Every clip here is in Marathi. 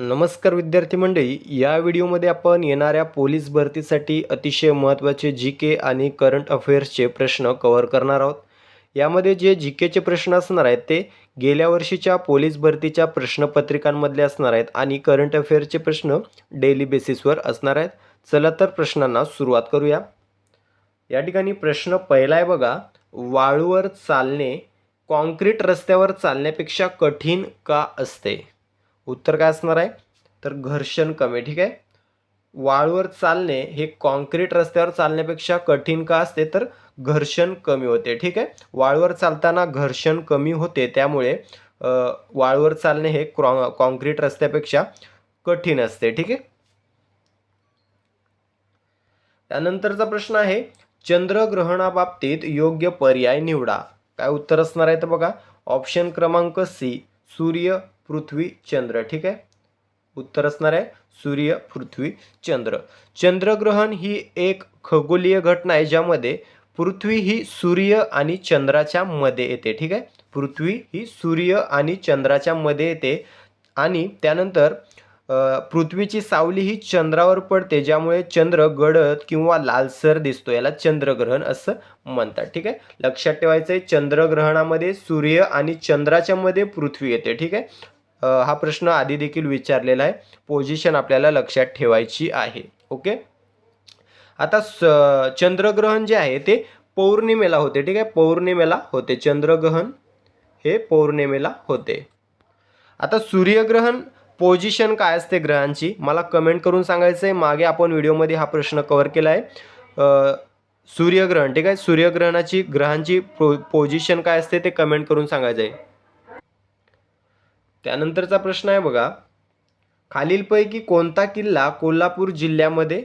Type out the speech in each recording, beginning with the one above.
नमस्कार विद्यार्थी मंडळी, या व्हिडिओमध्ये आपण येणाऱ्या पोलीस भरतीसाठी अतिशय महत्त्वाचे जी के आणि करंट अफेअर्सचे प्रश्न कव्हर करणार आहोत. यामध्ये जे जी केचे प्रश्न असणार आहेत ते गेल्या वर्षीच्या पोलीस भरतीच्या प्रश्नपत्रिकांमधले असणार आहेत आणि करंट अफेअर्सचे प्रश्न डेली बेसिसवर असणार आहेत. चला तर प्रश्नांना सुरुवात करूया. या ठिकाणी प्रश्न पहिला आहे बघा, वाळूवर चालणे कॉन्क्रीट रस्त्यावर चालण्यापेक्षा कठीण का असते? उत्तर काय असणार आहे तर घर्षण कमी. ठीक आहे, वाळूवर चालणे हे कॉन्क्रीट रस्त्यावर चालण्यापेक्षा कठीण का असते तर घर्षण कमी होते. ठीक आहे, वाळूवर चालताना घर्षण कमी होते, त्यामुळे वाळूवर चालणे हे कॉन्क्रीट रस्त्यापेक्षा कठीण असते. ठीक आहे, त्यानंतरचा प्रश्न आहे, चंद्रग्रहणाबाबतीत योग्य पर्याय निवडा. काय उत्तर असणार आहे तर बघा, ऑप्शन क्रमांक सी, सूर्य पृथ्वी चंद्र. ठीक आहे, उत्तर असणार आहे सूर्य पृथ्वी चंद्र. चंद्रग्रहण ही एक खगोलीय घटना आहे ज्यामध्ये पृथ्वी ही सूर्य आणि चंद्राच्या मध्ये येते. ठीक आहे, पृथ्वी ही सूर्य आणि चंद्राच्या मध्ये येते आणि त्यानंतर पृथ्वीची सावली ही चंद्रावर पडते, ज्यामुळे चंद्र गडद किंवा लालसर दिसतो. याला चंद्रग्रहण असं म्हणतात. ठीक आहे, लक्षात ठेवायचं आहे, चंद्रग्रहणामध्ये सूर्य आणि चंद्राच्या मध्ये पृथ्वी येते. ठीक आहे, हा प्रश्न आधी देखील विचारलेला आहे, पोझिशन आपल्याला लक्षात ठेवायची आहे. ओके, आता चंद्रग्रहण जे आहे ते पौर्णिमेला होते. ठीक आहे, पौर्णिमेला होते चंद्रग्रहण, हे पौर्णिमेला होते. आता सूर्यग्रहण पोझिशन काय असते ग्रहांची मला कमेंट करून सांगायचं आहे. मागे आपण व्हिडिओमध्ये हा प्रश्न कव्हर केला आहे. सूर्यग्रहण, ठीक आहे, सूर्यग्रहणाची ग्रहांची पोझिशन काय असते ते कमेंट करून सांगायचं आहे. त्यानंतरचा प्रश्न आहे बघा, खालीलपैकी कोणता किल्ला कोल्हापूर जिल्ह्यामध्ये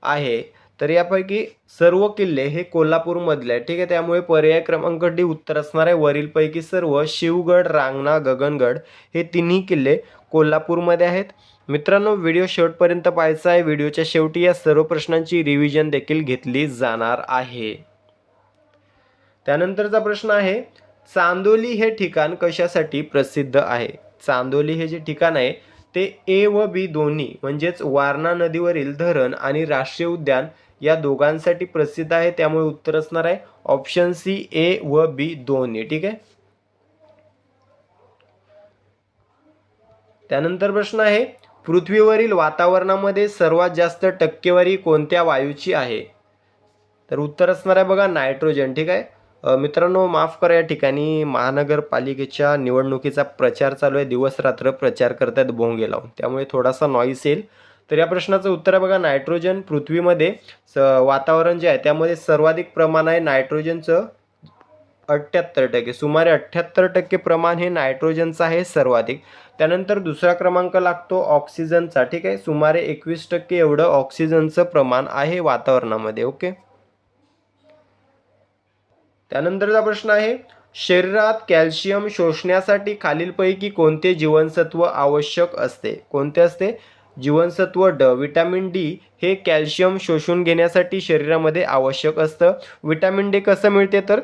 आहे? तर यापैकी सर्व किल्ले हे कोल्हापूरमधले आहेत. ठीक आहे, त्यामुळे पर्याय क्रमांक डी उत्तर असणार आहे. वरीलपैकी सर्व शिवगड, रांगणा, गगनगड हे तिन्ही किल्ले कोल्हापूरमध्ये आहेत. मित्रांनो, व्हिडिओ शेवटपर्यंत पाहायचा आहे. व्हिडिओच्या शेवटी या सर्व प्रश्नांची रिव्हिजन देखील घेतली जाणार आहे. त्यानंतरचा प्रश्न आहे, चांदोली हे ठिकाण कशासाठी प्रसिद्ध आहे? चांदोली हे जे ठिकाण आहे ते ए व बी दोन्ही म्हणजेच वारणा नदीवरील धरण आणि राष्ट्रीय उद्यान या दोघांसाठी प्रसिद्ध आहे, त्यामुळे उत्तर असणार आहे ऑप्शन सी, ए व बी दोन्ही. ठीक आहे, त्यानंतर प्रश्न आहे, पृथ्वीवरील वातावरणामध्ये सर्वात जास्त टक्केवारी कोणत्या वायूची आहे? तर उत्तर असणार आहे बघा नायट्रोजन. ठीक आहे, मित्रांनो माफ करा, या ठिकाणी महानगरपालिकेच्या निवडणुकीचा प्रचार चालू आहे, दिवस रात्र प्रचार करतायत भोंगे लावून, त्यामुळे थोडासा नॉईस येईल. तर या प्रश्नाचं उत्तर आहे बघा नायट्रोजन. पृथ्वीमध्ये वातावरण जे आहे त्यामध्ये सर्वाधिक प्रमाण आहे नायट्रोजनचं, 78%, सुमारे 78% प्रमाण हे नायट्रोजनचं आहे सर्वाधिक. त्यानंतर दुसरा क्रमांक लागतो ऑक्सिजनचा. ठीक आहे, सुमारे 21% एवढं ऑक्सिजनचं प्रमाण आहे वातावरणामध्ये. ओके, त्यानंतरचा प्रश्न आहे, शरीरात कॅल्शियम शोषण्यासाठी खालीलपैकी कोणते जीवनसत्व आवश्यक असते? कोणते असते? जीवनसत्व ड, विटॅमिन डी हे कॅल्शियम शोषून घेण्यासाठी शरीरामध्ये आवश्यक असतं. विटॅमिन डी कसं मिळते तर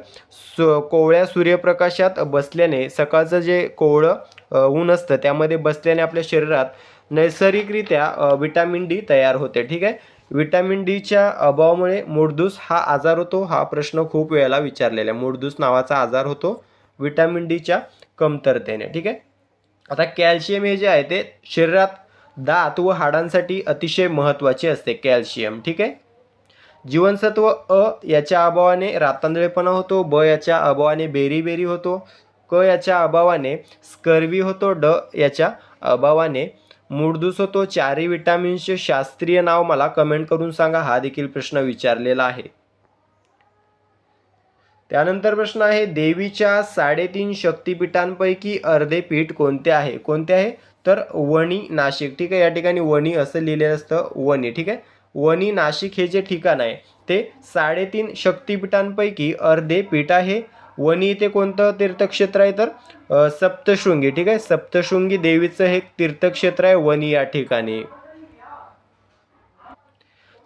कोवळ्या सूर्यप्रकाशात बसल्याने, सकाळचं जे कोवळं ऊन असतं त्यामध्ये बसल्याने आपल्या शरीरात नैसर्गिकरित्या विटॅमिन डी तयार होते. ठीक आहे, विटॅमिन डीच्या अभावामुळे मूळदूस हा आजार होतो. हा प्रश्न खूप वेळेला विचारलेला आहे, मूळदूस नावाचा आजार होतो विटॅमिन डीच्या कमतरतेने. ठीक आहे, आता कॅल्शियम हे जे आहे ते शरीरात दात व हाडांसाठी अतिशय महत्त्वाचे असते कॅल्शियम. ठीक आहे, जीवनसत्व अ याच्या अभावाने रातंधळेपणा होतो, ब याच्या अभावाने बेरीबेरी होतो, क याच्या अभावाने स्कर्वी होतो, ड याच्या अभावाने मूळदूस होतो. चारही विटॅमिन्सचे शास्त्रीय नाव मला कमेंट करून सांगा, हा देखील प्रश्न विचारलेला आहे. त्यानंतर प्रश्न आहे, देवीच्या 3.5 शक्तिपीठांपैकी अर्धे पीठ कोणते आहे? कोणते आहे तर वणी, नाशिक. ठीक आहे, या ठिकाणी वणी असं लिहिलेलं असतं, वणी. ठीक आहे, वणी नाशिक हे जे ठिकाण आहे ते 3.5 शक्तिपीठांपैकी अर्धे पीठ आहे. वणी इथे कोणतं तीर्थक्षेत्र आहे तर सप्तशृंगी. ठीक आहे, सप्तशृंगी देवीचं हे तीर्थक्षेत्र आहे वणी या ठिकाणी.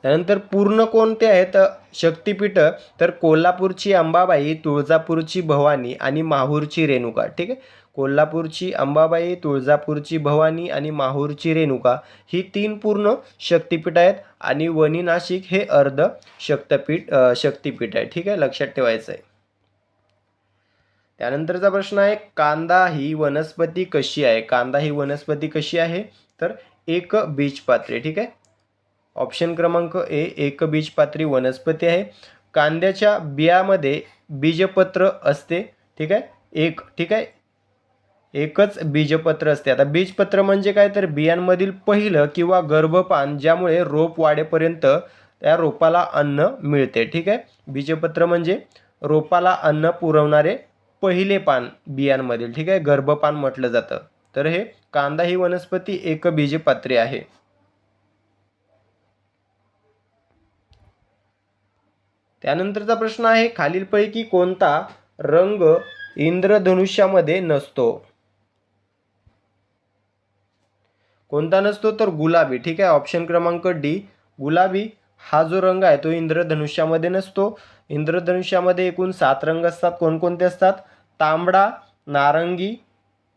त्यानंतर पूर्ण कोणते आहेत शक्तिपीठ तर कोल्हापूरची अंबाबाई, तुळजापूरची भवानी आणि माहूरची रेणुका. ठीक आहे, कोल्हापूरची अंबाबाई, तुळजापूरची भवानी आणि माहूरची रेणुका ही 3 पूर्ण शक्तिपीठ आहेत आणि वणी नाशिक हे अर्ध शक्तिपीठ आहे. ठीक आहे, लक्षात ठेवायचं आहे. त्यानंतरचा प्रश्न आहे, कांदा ही वनस्पती कशी आहे? कांदा ही वनस्पती कशी आहे? तर एकबीजपात्री. ठीक आहे, ऑप्शन क्रमांक ए एकबीजपात्री वनस्पती आहे. कांद्याच्या बियामध्ये बीजपत्र असते. ठीक आहे, ठीक आहे, एकच बीजपत्र असते. आता बीजपत्र म्हणजे काय, तर बियांमधील पहिलं किंवा गर्भपान ज्यामुळे रोप वाढेपर्यंत त्या रोपाला अन्न मिळते. ठीक आहे, बीजपत्र म्हणजे रोपाला अन्न पुरवणारे पहिले पान बियांमधील. ठीक आहे, गर्भपान म्हटलं जातं. तर हे कांदा ही वनस्पती एकबीजपात्री आहे. त्यानंतरचा प्रश्न आहे, खालीलपैकी कोणता रंग इंद्रधनुष्यामध्ये नसतो? कोणता नसतो, तर गुलाबी. ठीक आहे, ऑप्शन क्रमांक डी गुलाबी हा जो रंग आहे तो इंद्रधनुष्यामध्ये नसतो. इंद्रधनुष्यामध्ये एकूण 7 रंग असतात. कोणकोणते असतात? तांबडा, नारंगी,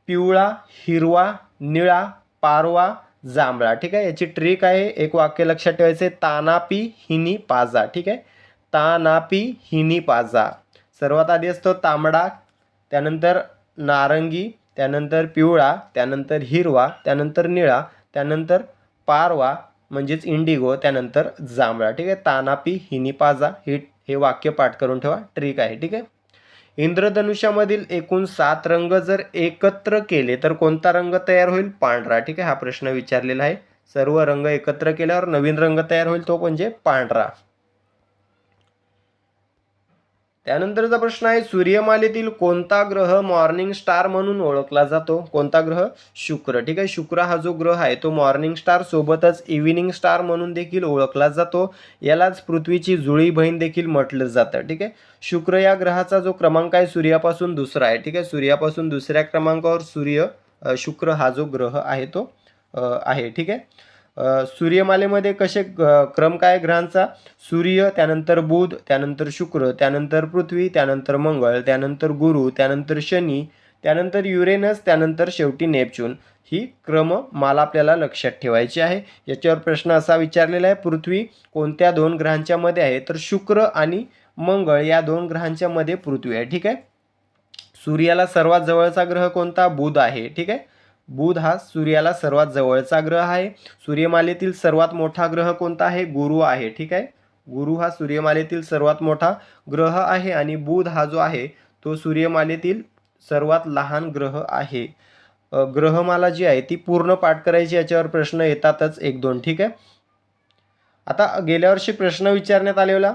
पिवळा, हिरवा, निळा, पारवा, जांभळा. ठीक आहे, याची ट्रिक आहे, एक वाक्य लक्षात ठेवायचे, तानापी हिनी पाजा. ठीक आहे, तानापी हिनी पाजा. सर्वात आधी असतो तांबडा, त्यानंतर नारंगी, त्यानंतर पिवळा, त्यानंतर हिरवा, त्यानंतर निळा, त्यानंतर पारवा म्हणजेच इंडिगो, त्यानंतर जांभळा. ठीक आहे, तानापी हिनी पाजा हे वाक्य पाठ करून ठेवा, ट्रिक आहे. ठीक आहे, इंद्रधनुष्यामधील एकूण 7 रंग जर एकत्र केले तर कोणता रंग तयार होईल? पांढरा. ठीक आहे, हा प्रश्न विचारलेला आहे. सर्व रंग एकत्र केल्यावर नवीन रंग तयार होईल, तो म्हणजे पांढरा. त्यानंतरचा प्रश्न आहे, सूर्यमालेतील कोणता ग्रह मॉर्निंग स्टार म्हणून ओळखला जातो? कोणता ग्रह? शुक्र. ठीक आहे, शुक्र हा जो ग्रह आहे तो मॉर्निंग स्टार सोबतच इव्हिनिंग स्टार म्हणून देखील ओळखला जातो. यालाच पृथ्वीची जुळी बहीण देखील म्हटलं जातं. ठीक आहे, शुक्र या ग्रहाचा जो क्रमांक आहे सूर्यापासून दुसरा आहे. ठीक आहे, सूर्यापासून दुसऱ्या क्रमांकावर शुक्र हा जो ग्रह आहे तो आहे. ठीक आहे, सूर्यमालेमध्ये कसे क्रम काय ग्रहांचा? सूर्य, त्यानंतर बुध, त्यानंतर शुक्र, त्यानंतर पृथ्वी, त्यानंतर मंगळ, त्यानंतर गुरु, त्यानंतर शनी, त्यानंतर युरेनस, त्यानंतर शेवटी नेपच्यून. ही क्रममाला आपल्याला लक्षात ठेवायची आहे. याच्यावर प्रश्न असा विचारलेला आहे, पृथ्वी कोणत्या 2 ग्रहांच्या मध्ये आहे? तर शुक्र आणि मंगळ या 2 ग्रहांच्या मध्ये पृथ्वी आहे. ठीक आहे, सूर्याला सर्वात जवळचा ग्रह कोणता? बुध आहे. ठीक आहे, बुध हा सूर्याला सर्वात जवळचा ग्रह आहे. सूर्यमालेतील सर्वात मोठा ग्रह कोणता आहे? गुरु आहे. ठीक आहे, गुरु हा सूर्यमालेतील सर्वात मोठा ग्रह आहे आणि बुध हा जो आहे तो सूर्यमालेतील सर्वात लहान ग्रह आहे. ग्रहमाला जी आहे ती पूर्ण पाठ करायची, याच्यावर प्रश्न येतातच 1-2. ठीक आहे, आता गेल्या वर्षी प्रश्न विचारण्यात आलेला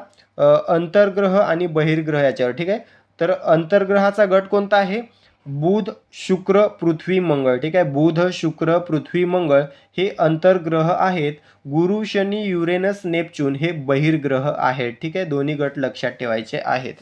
अंतर्ग्रह आणि बहिर्ग्रह याच्यावर. ठीक आहे, तर अंतर्ग्रहाचा गट कोणता आहे? बुध, शुक्र, पृथ्वी, मंगळ. ठीक आहे, बुध, शुक्र, पृथ्वी, मंगळ हे अंतर्ग्रह आहेत. गुरु, शनी, युरेनस, नेपच्यून हे बहिर्ग्रह आहेत. ठीक आहे, दोन्ही गट लक्षात ठेवायचे आहेत.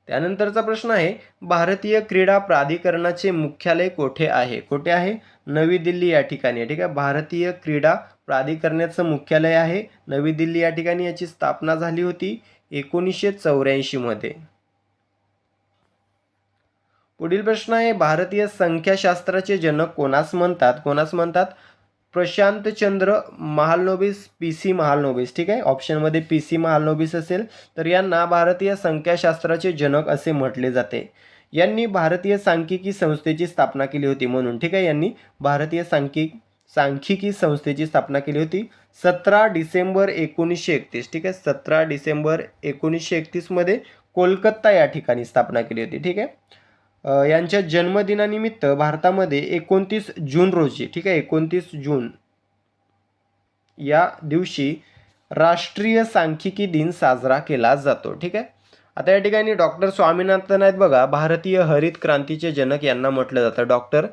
त्यानंतरचा प्रश्न आहे, भारतीय क्रीडा प्राधिकरणाचे मुख्यालय कोठे आहे? कोठे आहे? नवी दिल्ली या ठिकाणी. ठीक आहे, भारतीय क्रीडा प्राधिकरणाचं मुख्यालय आहे नवी दिल्ली या ठिकाणी. याची स्थापना झाली होती 1984 मध्ये. पुढील प्रश्न आहे, भारतीय संख्याशास्त्राचे जनक कोणास म्हणतात? कोणास म्हणतात? प्रशांतचंद्र महालनोबिस, PC महालनोबिस. ठीक आहे, ऑप्शनमध्ये PC महालनोबिस असेल तर यांना भारतीय संख्याशास्त्राचे जनक असे म्हटले जाते. यांनी भारतीय सांख्यिकी संस्थेची स्थापना केली होती म्हणून. ठीक आहे, यांनी भारतीय सांख्यिकी संस्थेची स्थापना केली होती 17 डिसेंबर 1931. ठीक आहे, 17 डिसेंबर 1931 मध्ये कोलकाता या ठिकाणी स्थापना केली होती. ठीक आहे, यांच्या जन्मदिनानिमित्त भारतामध्ये 29 जून रोजी, ठीक आहे, 29 जून या दिवशी राष्ट्रीय सांख्यिकी दिन साजरा केला जातो. ठीक आहे, आता या ठिकाणी डॉक्टर स्वामीनाथन आहेत बघा, भारतीय हरित क्रांतीचे जनक यांना म्हटलं जातं, डॉक्टर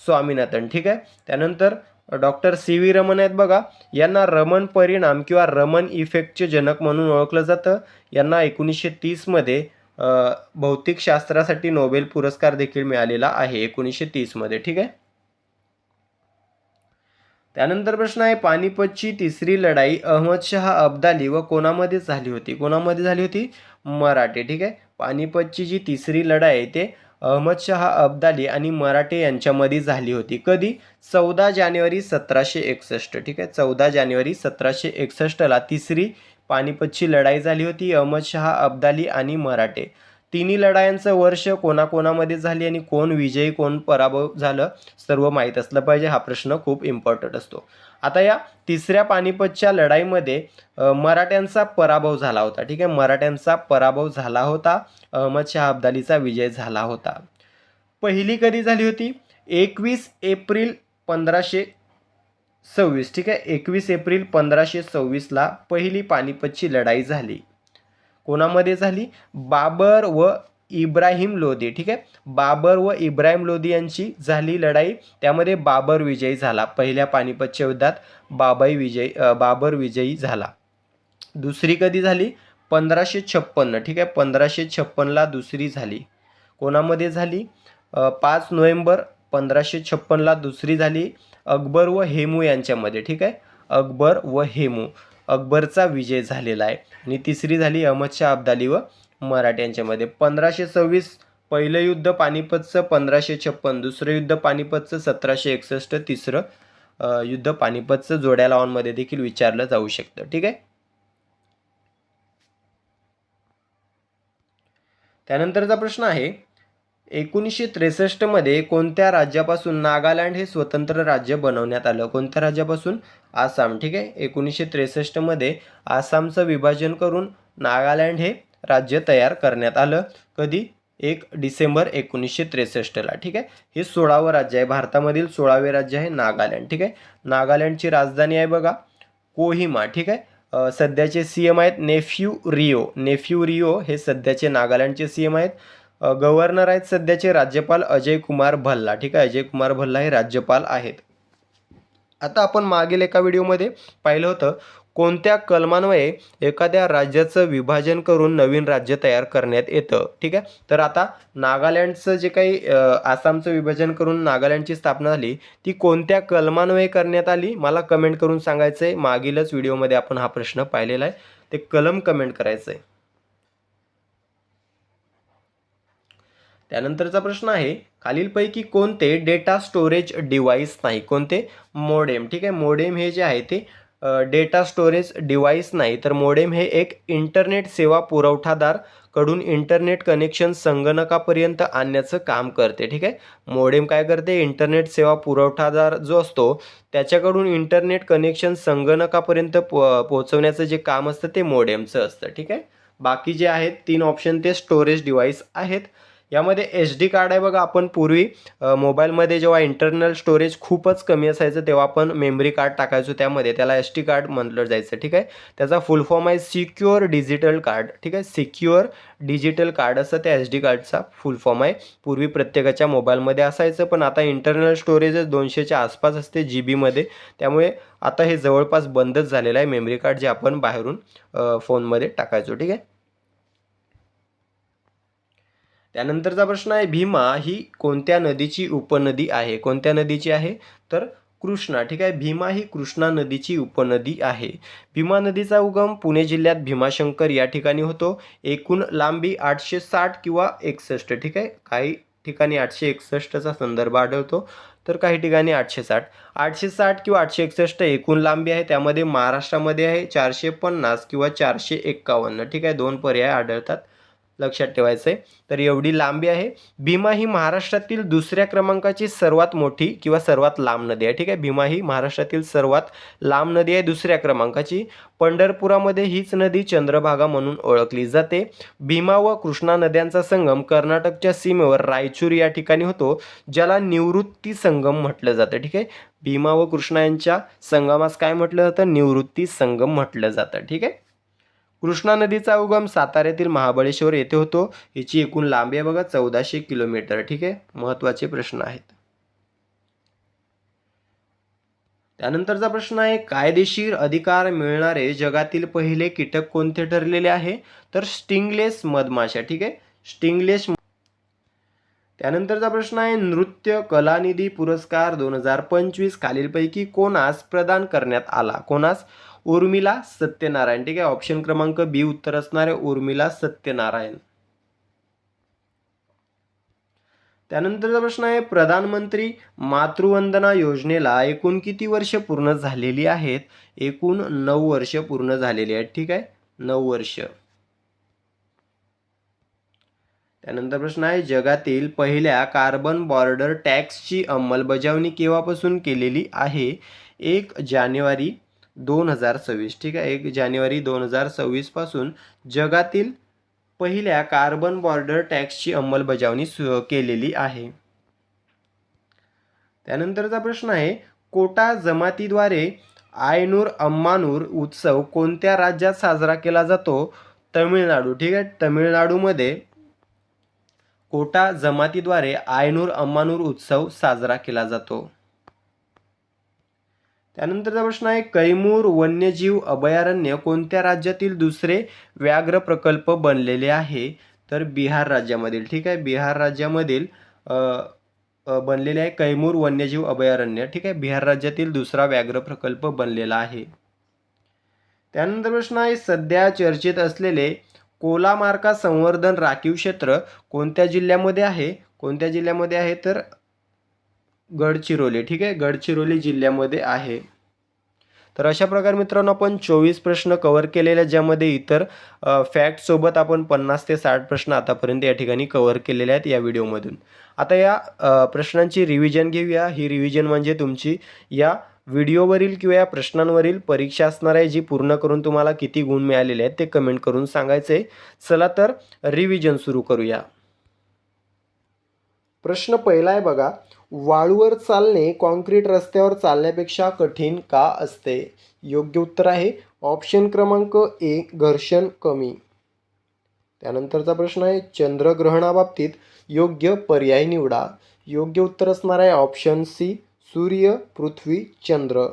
स्वामीनाथन. ठीक आहे, त्यानंतर डॉक्टर CV रमन आहेत बघा, यांना रमन परिणाम किंवा रमन इफेक्टचे जनक म्हणून ओळखलं जातं. यांना 1930 मध्ये भौतिकशास्त्रासाठी नोबेल पुरस्कार देखील मिळालेला आहे 1930 मध्ये. ठीक आहे, त्यानंतर प्रश्न आहे पानिपतची तिसरी लढाई अहमदशहा अब्दाली व कोणामध्ये झाली होती? कोणामध्ये झाली होती? मराठे. ठीक आहे. पानिपतची जी तिसरी लढाई आहे ते अहमदशहा अब्दाली आणि मराठे यांच्यामध्ये झाली होती. कधी? 14 जानेवारी 1761. ठीक आहे. 14 जानेवारी 1761ला तिसरी पानिपतची लढाई झाली होती. अहमदशहा अब्दाली आणि मराठे. तिन्ही लढायांचं वर्ष कोणाकोणामध्ये झाली आणि कोण विजयी कोण पराभव झालं सर्व माहीत असलं पाहिजे. हा प्रश्न खूप इम्पॉर्टंट असतो. आता या तिसऱ्या पानिपतच्या लढाईमध्ये मराठ्यांचा पराभव झाला होता. ठीक आहे. मराठ्यांचा पराभव झाला होता. अहमदशहा अब्दालीचा विजय झाला होता. पहिली कधी झाली होती? 21 एप्रिल 1526. ठीक आहे. 21 एप्रिल 1526ला पहिली पानिपतची लढाई झाली. कोणामध्ये झाली? बाबर व इब्राहिम लोधी. ठीक आहे. बाबर व इब्राहिम लोधी यांची झाली लढाई. त्यामध्ये बाबर विजयी झाला. पहिल्या पानिपतच्या युद्धात बाबर विजयी झाला. दुसरी कधी झाली? 1556. ठीक आहे. 1556ला दुसरी झाली. कोणामध्ये झाली? 5 नोव्हेंबर 1556ला दुसरी झाली. अकबर व हेमू यांच्यामध्ये. ठीक आहे. अकबर व हेमू. अकबरचा विजय झालेला आहे. आणि तिसरी झाली अहमदशहा अब्दाली व मराठे यांच्यामध्ये. 1526 पहिलं युद्ध पानिपतचं, 1556 दुसरं युद्ध पानिपतचं, 1761 तिसरं युद्ध पानिपतचं. जोड्या लावांमध्ये देखील विचारलं जाऊ शकतं. ठीक आहे. त्यानंतरचा प्रश्न आहे 1963 मध्ये कोणत्या राज्यापासून नागालँड हे स्वतंत्र राज्य बनवण्यात आलं? कोणत्या राज्यापासून? आसाम. ठीक आहे. 1963 मध्ये आसामचं विभाजन करून नागालँड हे राज्य तयार करण्यात आलं. कधी? 1 डिसेंबर 1963ला. ठीक आहे. हे 16वं राज्य आहे. भारतामधील 16वे राज्य आहे नागालँड. ठीक आहे. नागालँडची राजधानी आहे बघा कोहिमा. ठीक आहे. सध्याचे CM आहेत नेफ्यू रिओ हे सध्याचे नागालँडचे CM आहेत. गव्हर्नर आहेत सध्याचे राज्यपाल अजय कुमार भल्ला. ठीक आहे. अजय कुमार भल्ला हे राज्यपाल आहेत. आता आपण मागील एका व्हिडिओमध्ये पाहिलं होतं कोणत्या कलमान्वये एखाद्या राज्याचं विभाजन करून नवीन राज्य तयार करण्यात येतं. ठीक आहे. तर आता नागालँडचं जे काही आसामचं विभाजन करून नागालँडची स्थापना झाली ती कोणत्या कलमान्वये करण्यात आली? मला कमेंट करून सांगायचं आहे. मागीलच व्हिडिओमध्ये आपण हा प्रश्न पाहिलेला आहे. ते कलम कमेंट करायचं आहे. त्यानंतरचा प्रश्न आहे खालीलपैकी कोणते डेटा स्टोरेज डिव्हाइस नाही? कोणते? मोडेम. ठीक आहे. मोडेम हे जे आहे ते डेटा स्टोरेज डिव्हाइस नाही, तर मोडेम हे एक इंटरनेट सेवा पुरवठादार कडून इंटरनेट कनेक्शन संगणकापर्यंत आणण्याचं काम करते. ठीक आहे. मोडेम काय करते? इंटरनेट सेवा पुरवठादार जो असतो त्याच्याकडून इंटरनेट कनेक्शन संगणकापर्यंत पोहोचवण्याचं जे काम असतं ते मोडेमचं असतं. ठीक आहे. बाकी जे आहेत 3 ऑप्शन ते स्टोरेज डिव्हाइस आहेत. यामध्ये SD कार्ड आहे बघा. आपण पूर्वी मोबाईलमध्ये जेव्हा इंटरनल स्टोरेज खूपच कमी असायचं तेव्हा आपण मेमरी कार्ड टाकायचो त्यामध्ये, त्याला SD कार्ड म्हटलं जायचं. ठीक आहे. त्याचा फुल फॉर्म आहे सिक्युअर डिजिटल कार्ड. ठीक आहे. सिक्युअर डिजिटल कार्ड असं त्या SD कार्डचा फुल फॉर्म आहे. पूर्वी प्रत्येकाच्या मोबाईलमध्ये असायचं, पण आता इंटरनल स्टोरेजच 200च्या आसपास असते GB मध्ये. त्यामुळे आता हे जवळपास बंदच झालेलं आहे मेमरी कार्ड जे आपण बाहेरून फोनमध्ये टाकायचो. ठीक आहे. त्यानंतरचा प्रश्न आहे भीमा ही कोणत्या नदीची उपनदी आहे? कोणत्या नदीची आहे? तर कृष्णा. ठीक आहे. भीमा ही कृष्णा नदीची उपनदी आहे. भीमा नदीचा उगम पुणे जिल्ह्यात भीमाशंकर या ठिकाणी होतो. एकूण लांबी 860 किंवा 61. ठीक आहे. काही ठिकाणी 861चा संदर्भ आढळतो, तर काही ठिकाणी 860. 860 किंवा 861 एकूण लांबी आहे. त्यामध्ये महाराष्ट्रामध्ये आहे 450 किंवा 451. ठीक आहे. 2 पर्याय आढळतात, लक्षात ठेवायचं आहे. तर एवढी लांबी आहे. भीमा ही महाराष्ट्रातील दुसऱ्या क्रमांकाची सर्वात मोठी किंवा सर्वात लांब नदी आहे. ठीक आहे. भीमा ही महाराष्ट्रातील सर्वात लांब नदी आहे, दुसऱ्या क्रमांकाची. पंढरपुरामध्ये हीच नदी चंद्रभागा म्हणून ओळखली जाते. भीमा व कृष्णा नद्यांचा संगम कर्नाटकच्या सीमेवर रायचूर या ठिकाणी होतो, ज्याला निवृत्ती संगम म्हटलं जातं. ठीक आहे. भीमा व कृष्णा यांच्या संगमास काय म्हटलं जातं? निवृत्ती संगम म्हटलं जातं. ठीक आहे. कृष्णा नदीचा उगम साताऱ्यातील महाबळेश्वर येथे होतो. हिची एकूण लांबी आहे बघा 1400 किलोमीटर. ठीक आहे. महत्त्वाचे प्रश्न आहेत. त्यानंतरचा प्रश्न आहे कायदेशीर अधिकार मिळणारे जगातील पहिले कीटक कोणते ठरलेले आहे? तर स्टिंगलेस मधमाशा. ठीक आहे. स्टिंगलेस त्यानंतरचा प्रश्न आहे नृत्य कलानिधी पुरस्कार 2025 खालीलपैकी कोणास प्रदान करण्यात आला? कोणास? उर्मिला सत्यनारायण. ठीक आहे, ऑप्शन क्रमांक बी उत्तर असणार आहे उर्मिला सत्यनारायण. त्यानंतरचा प्रश्न आहे प्रधानमंत्री मातृवंदना योजनेला एकूण किती वर्ष पूर्ण झालेली आहेत? एकूण 9 वर्ष पूर्ण झालेली आहेत. ठीक आहे, 9 वर्ष. त्यानंतर प्रश्न आहे जगातील पहिल्या कार्बन बॉर्डर टॅक्सची अंमलबजावणी केव्हापासून केलेली आहे? 1 जानेवारी 2026. ठीक आहे, 1 जानेवारी 2026 पासून जगातील पहिल्या कार्बन बॉर्डर टॅक्सची अंमलबजावणी केलेली आहे. त्यानंतरचा प्रश्न आहे कोटा जमातीद्वारे आयनूर अम्मानूर उत्सव कोणत्या राज्यात साजरा केला जातो? तमिळनाडू. ठीक आहे, तमिळनाडूमध्ये कोटा जमातीद्वारे आयनूर अम्मानूर उत्सव साजरा केला जातो. त्यानंतरचा प्रश्न आहे कैमूर वन्यजीव अभयारण्य कोणत्या राज्यातील दुसरे व्याघ्र प्रकल्प बनलेले आहे? तर बिहार राज्यामधील. ठीक आहे, बिहार राज्यामधील बनलेले आहे कैमूर वन्यजीव अभयारण्य. ठीक आहे, बिहार राज्यातील दुसरा व्याघ्र प्रकल्प बनलेला आहे. त्यानंतर प्रश्न आहे सध्या चर्चेत असलेले कोलामार्का संवर्धन राखीव क्षेत्र कोणत्या जिल्ह्यामध्ये आहे? कोणत्या जिल्ह्यामध्ये आहे? तर गडचिरोली. ठीक आहे, गडचिरोली जिल्ह्यामध्ये आहे. तर अशा प्रकारे मित्रांनो आपण 24 प्रश्न कव्हर केलेले आहेत, ज्यामध्ये इतर फॅक्टसोबत आपण 50 ते 60 प्रश्न आतापर्यंत या ठिकाणी कव्हर केलेले आहेत या व्हिडिओमधून. आता या प्रश्नांची रिव्हिजन घेऊया. ही रिव्हिजन म्हणजे तुमची या व्हिडिओवरील किंवा या प्रश्नांवरील परीक्षा असणार आहे, जी पूर्ण करून तुम्हाला किती गुण मिळालेले आहेत ते कमेंट करून सांगायचे. चला तर रिव्हिजन सुरू करूया. प्रश्न पहिला आहे बघा, वाळूवर चालणे कॉन्क्रीट रस्त्यावर चालण्यापेक्षा कठीण का असते? योग्य उत्तर आहे ऑप्शन क्रमांक ए घर्षण कमी. त्यानंतरचा प्रश्न आहे चंद्रग्रहणाबाबतीत योग्य पर्याय निवडा. योग्य उत्तर असणार आहे ऑप्शन सी सूर्य पृथ्वी चंद्र.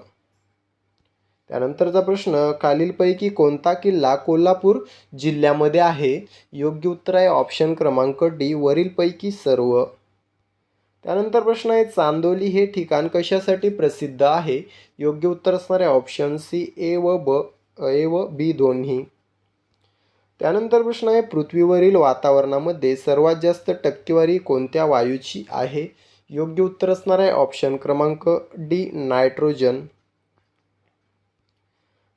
त्यानंतरचा प्रश्न खालीलपैकी कोणता किल्ला कोल्हापूर जिल्ह्यामध्ये आहे? योग्य उत्तर आहे ऑप्शन क्रमांक डी वरीलपैकी सर्व. त्यानंतर प्रश्न आहे चांदोली हे ठिकाण कशासाठी प्रसिद्ध आहे? योग्य उत्तर असणार आहे ऑप्शन सी ए व बी दोन्ही. त्यानंतर प्रश्न आहे पृथ्वीवरील वातावरणामध्ये सर्वात जास्त टक्केवारी कोणत्या वायूची आहे? योग्य उत्तर असणार आहे ऑप्शन क्रमांक डी नायट्रोजन.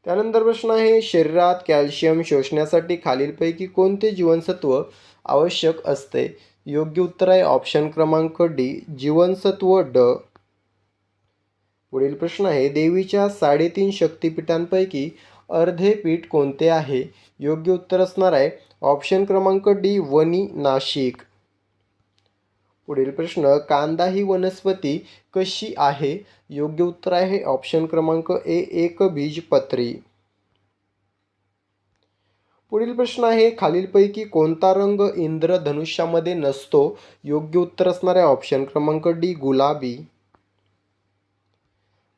त्यानंतर प्रश्न आहे शरीरात कॅल्शियम शोषण्यासाठी खालीलपैकी कोणते जीवनसत्व आवश्यक असते? योग्य उत्तर आहे ऑप्शन क्रमांक डी जीवनसत्व ड. पुढील प्रश्न आहे देवीच्या 3.5 शक्तिपीठांपैकी अर्धे पीठ कोणते आहे? योग्य उत्तर असणार आहे ऑप्शन क्रमांक डी वनी नाशिक. पुढील प्रश्न कांदा ही वनस्पती कशी आहे? योग्य उत्तर आहे ऑप्शन क्रमांक ए एकबीजपत्री. पुढील प्रश्न आहे खालीलपैकी कोणता रंग इंद्रधनुष्यामध्ये नसतो? योग्य उत्तर असणार आहे ऑप्शन क्रमांक डी गुलाबी.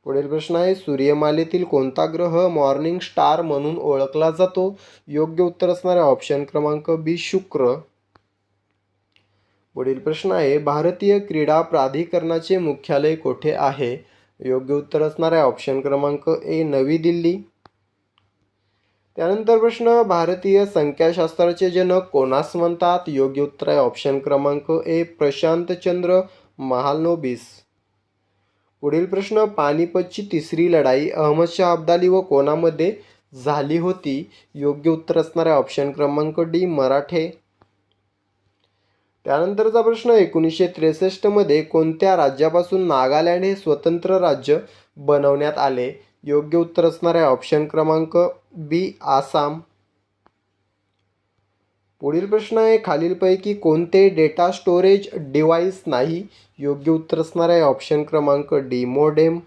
पुढील प्रश्न आहे सूर्यमालेतील कोणता ग्रह मॉर्निंग स्टार म्हणून ओळखला जातो? योग्य उत्तर असणार आहे ऑप्शन क्रमांक बी शुक्र. पुढील प्रश्न आहे भारतीय क्रीडा प्राधिकरणाचे मुख्यालय कोठे आहे? योग्य उत्तर असणार आहे ऑप्शन क्रमांक ए नवी दिल्ली. त्यानंतर प्रश्न भारतीय संख्याशास्त्राचे जनक कोणास म्हणतात? योग्य उत्तर आहे ऑप्शन क्रमांक ए प्रशांतचंद्र महालनोबिस. पुढील प्रश्न पानिपतची तिसरी लढाई अहमदशाह अब्दाली व कोणामध्ये झाली होती? योग्य उत्तर असणार आहे ऑप्शन क्रमांक डी मराठे. त्यानंतरचा प्रश्न 1963 मध्ये कोणत्या राज्यापासून नागालँड हे स्वतंत्र राज्य बनवण्यात आले? योग्य उत्तर असणार आहे ऑप्शन क्रमांक बी आसाम. पुढील प्रश्न आहे खालीलपैकी कोणते डेटा स्टोरेज डिव्हाइस नाही? योग्य उत्तर असणार आहे ऑप्शन क्रमांक डी मोडेम.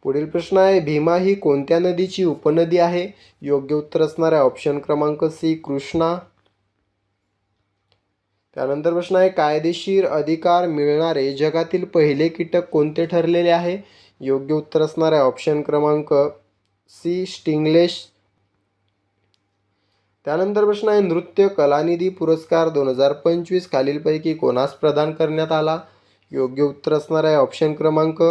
पुढील प्रश्न आहे भीमा ही कोणत्या नदीची उपनदी आहे? योग्य उत्तर असणार आहे ऑप्शन क्रमांक सी कृष्णा. त्यानंतर प्रश्न आहे कायदेशीर अधिकार मिळणारे जगातील पहिले कीटक कोणते ठरलेले आहे? योग्य उत्तर असणार आहे ऑप्शन क्रमांक सी स्टिंगलेस. त्यानंतर प्रश्न आहे नृत्य कलानिधी पुरस्कार 2025 खालीलपैकी कोणास प्रदान करण्यात आला? योग्य उत्तर असणार आहे ऑप्शन क्रमांक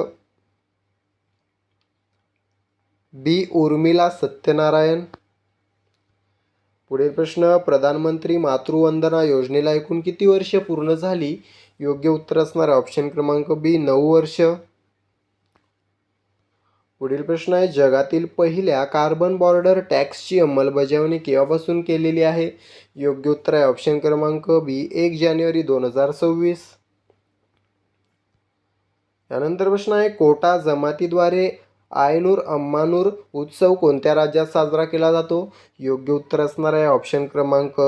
बी उर्मिला सत्यनारायण. पुढील प्रश्न प्रधानमंत्री मातृवंदना योजनेला एकूण किती वर्षे पूर्ण झाली? योग्य उत्तर असणार आहे ऑप्शन क्रमांक बी 9 वर्ष. पुढील प्रश्न आहे जगातील पहिल्या कार्बन बॉर्डर टॅक्सची अंमलबजावणी केव्हापासून केलेली आहे? योग्य उत्तर आहे ऑप्शन क्रमांक बी 1 जानेवारी 2026. त्यानंतर प्रश्न आहे कोटा जमातीद्वारे आयनूर अम्मानूर उत्सव कोणत्या राज्यात साजरा केला जातो? योग्य उत्तर असणार आहे ऑप्शन क्रमांक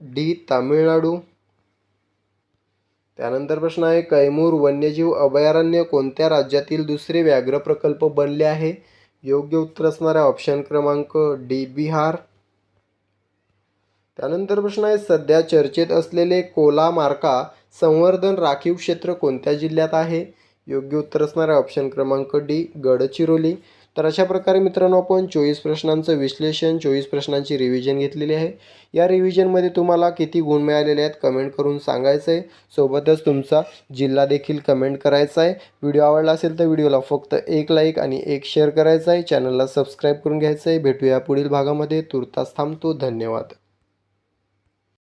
डी तामिळनाडू. त्यानंतर प्रश्न आहे कैमूर वन्यजीव अभयारण्य कोणत्या राज्यातील दुसरे व्याघ्र प्रकल्प बनले आहे? योग्य उत्तर असणार आहे ऑप्शन क्रमांक डी बिहार. त्यानंतर प्रश्न आहे सध्या चर्चेत असलेले कोलामार्का संवर्धन राखीव क्षेत्र कोणत्या जिल्ह्यात आहे? योग्य उत्तर असणार आहे ऑप्शन क्रमांक डी गडचिरोली. तर अशा प्रकारे मित्रांनो आपण 24 प्रश्नांचं विश्लेषण 24 प्रश्नांची रिव्हिजन घेतलेली आहे. या रिव्हिजनमध्ये तुम्हाला किती गुण मिळालेले आहेत कमेंट करून सांगायचं आहे. सोबतच तुमचा जिल्हा देखील कमेंट करायचा आहे. व्हिडिओ आवडला असेल तर व्हिडिओला फक्त एक लाईक आणि एक शेअर करायचा आहे. चॅनलला सबस्क्राईब करून घ्यायचं आहे. भेटूया पुढील भागामध्ये. तुर्तास थांबतो. धन्यवाद.